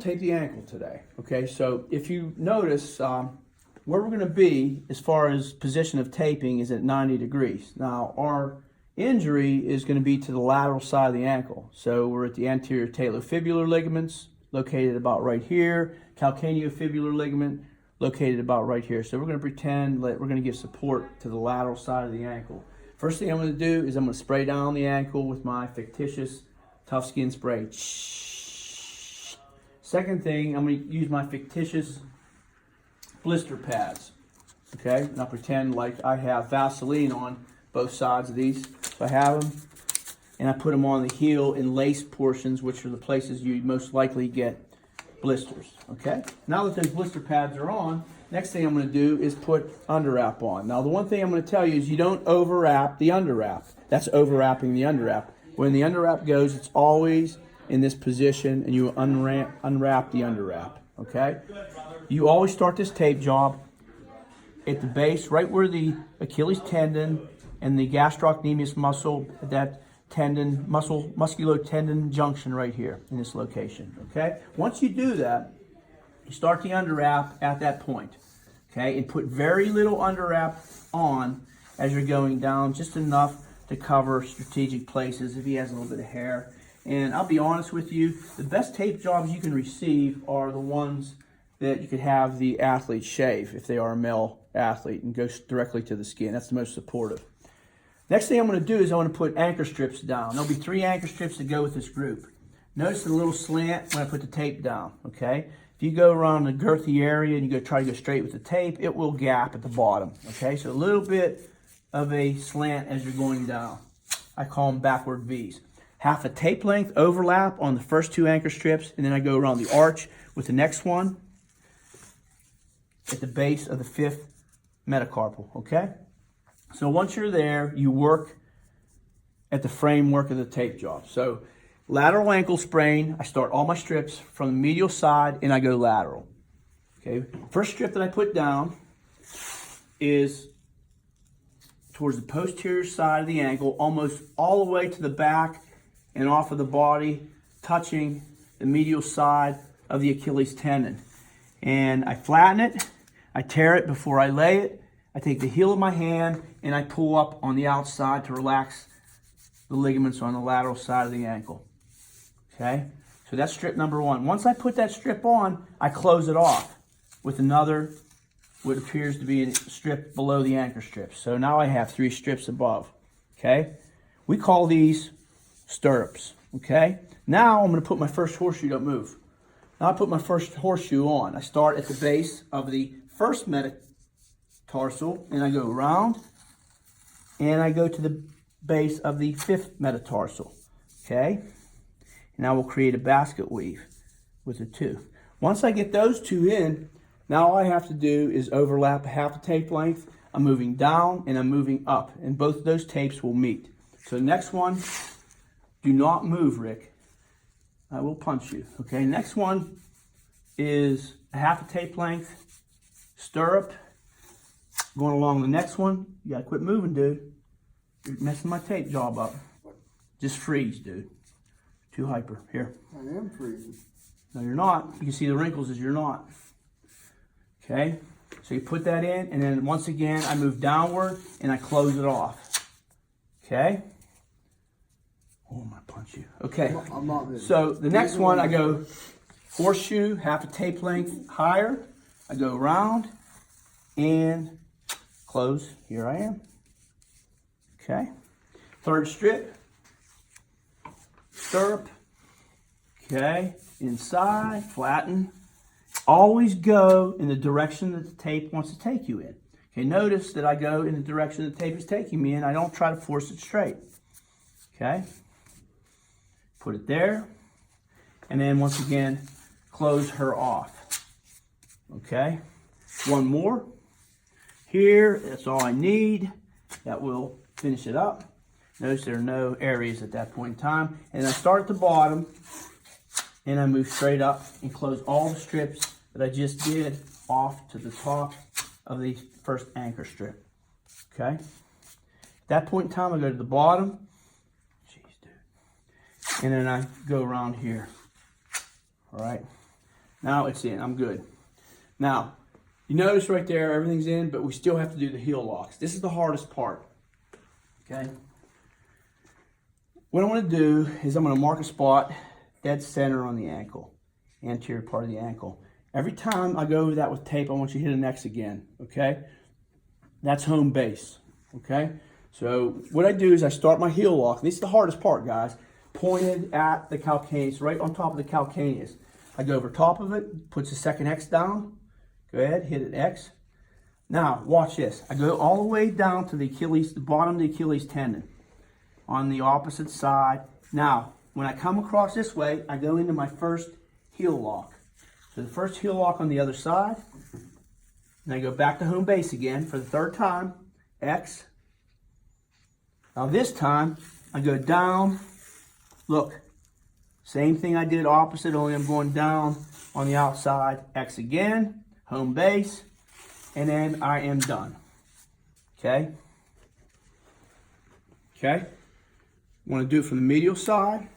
tape the ankle today. Okay, so if you notice, where we're going to be as far as position of taping is at 90 degrees. Now, our injury is going to be to the lateral side of the ankle. So we're at the anterior talofibular ligaments, located about right here, calcaneofibular ligament, located about right here. So we're going to pretend that we're going to give support to the lateral side of the ankle. First thing I'm going to do is I'm going to spray down the ankle with my fictitious tough skin spray. Second thing, I'm going to use my fictitious blister pads. Okay, and I'll pretend like I have Vaseline on both sides of these. So I have them, and I put them on the heel and lace portions, which are the places you most likely get blisters. Okay, now that those blister pads are on, next thing I'm going to do is put underwrap on. Now, the one thing I'm going to tell you is you don't overwrap the underwrap. That's overwrapping the underwrap. When the underwrap goes, it's always in this position, and you unwrap the underwrap. Okay, you always start this tape job at the base, right where the Achilles tendon and the gastrocnemius muscle, that tendon, musculotendon junction right here in this location. Okay, once you do that, you start the underwrap at that point. Okay, and put very little underwrap on as you're going down, just enough to cover strategic places if he has a little bit of hair. And I'll be honest with you, the best tape jobs you can receive are the ones that you could have the athlete shave if they are a male athlete and go directly to the skin. That's the most supportive. Next thing I'm going to do is I want to put anchor strips down. There'll be 3 anchor strips to go with this group. Notice the little slant when I put the tape down, okay? If you go around the girthy area and you try to go straight with the tape, it will gap at the bottom, okay? So a little bit of a slant as you're going down. I call them backward V's. Half a tape length overlap on the first 2 anchor strips, and then I go around the arch with the next one at the base of the 5th metacarpal, okay? So once you're there, you work at the framework of the tape job. So lateral ankle sprain, I start all my strips from the medial side and I go lateral. Okay, first strip that I put down is towards the posterior side of the ankle, almost all the way to the back and off of the body, touching the medial side of the Achilles tendon. And I flatten it, I tear it before I lay it. I take the heel of my hand and I pull up on the outside to relax the ligaments on the lateral side of the ankle. Okay, so that's strip number 1. Once I put that strip on, I close it off with another, what appears to be a strip below the anchor strip. So now I have 3 strips above. Okay, we call these stirrups. Okay, now I'm going to put my first horseshoe. Don't move. Now I put my first horseshoe on. I start at the base of the first metatarsal, and I go around, and I go to the base of the 5th metatarsal. Okay, and I will create a basket weave with the 2. Once I get those 2 in, now all I have to do is overlap a half a tape length. I'm moving down and I'm moving up, and both of those tapes will meet. So the next one, do not move, Rick. I will punch you. Okay, next one is a half a tape length stirrup. Going along the next one, you gotta quit moving, dude. You're messing my tape job up. Just freeze, dude. Too hyper. Here. I am freezing. No, you're not. You can see the wrinkles as you're not. Okay, so you put that in, and then once again, I move downward and I close it off. Okay. Oh, I'm gonna punch you. Okay. I'm not ready. So the next one, I go horseshoe, half a tape length higher. I go around and close. Here I am. Okay. Third strip, stirrup. Okay. Inside, flatten. Always go in the direction that the tape wants to take you in. Okay. Notice that I go in the direction the tape is taking me in. I don't try to force it straight. Okay. Put it there. And then once again, close her off. Okay. One more. Here, that's all I need. That will finish it up. Notice there are no areas at that point in time. And I start at the bottom and I move straight up and close all the strips that I just did off to the top of the first anchor strip. Okay. At that point in time, I go to the bottom. Jeez, dude. And then I go around here. All right. Now it's in, I'm good. Now, you notice right there, everything's in, but we still have to do the heel locks. This is the hardest part, okay? What I'm gonna do is I'm gonna mark a spot dead center on the ankle, anterior part of the ankle. Every time I go over that with tape, I want you to hit an X again, okay? That's home base, okay? So what I do is I start my heel lock. This is the hardest part, guys. Pointed at the calcaneus, right on top of the calcaneus. I go over top of it, puts the second X down. Go ahead, hit an X. Now, watch this. I go all the way down to the Achilles, the bottom of the Achilles tendon on the opposite side. Now, when I come across this way, I go into my first heel lock. So the first heel lock on the other side, and I go back to home base again for the third time, X. Now this time, I go down, look, same thing I did opposite, only I'm going down on the outside, X again, home base, and then I am done, okay? Okay, want to do it from the medial side.